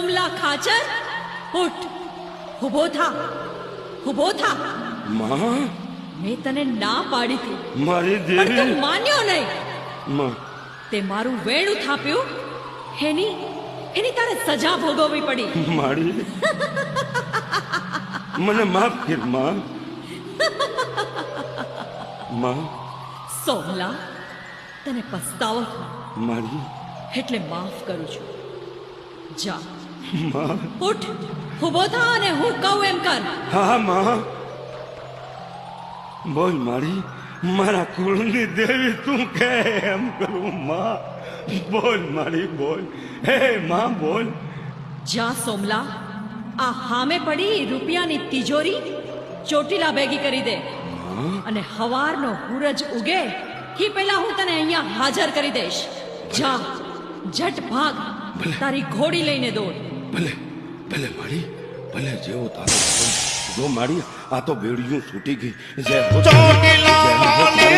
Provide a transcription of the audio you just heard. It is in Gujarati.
સોમલા ખાચર, ઉઠ, ઊભો થા, ઊભો થા. માં, મેં તને ના પાડી હતી, મારી પણ તું દેવી. માન્યો નહીં. માં, તે મારું વેણું થાપ્યું, એની તારે સજા ભોગવવી પડી. મારી મને માફ કર માં. માં, સોમલા, તને પસ્તાવો થાય મારી એટલે માફ કરું છું. જા, માં. ઉઠ, ઊભો થા અને હું કહું એમ કર. હા માં, બોલ મારી, મારા કુળની દેવી તું કે એમ કરું માં. બોલ મારી, બોલ. હે માં, બોલ. જા સોમલા, આ હામે પડી રૂપિયાની તિજોરી ચોટીલા ભેગી કરી દે, અને હવારનો સૂરજ ઉગે એ પહેલા હું તને અહીંયા હાજર કરી દઈશ. જા, ઝટ ભાગ, તારી ઘોડી લઈને દોડ. ભલે ભલે મારી, ભલે જેવો તારો હુકમ. જો મારી, આ તો બેડિયું છૂટી ગઈ. જય હો, ચોટીલા જય હો.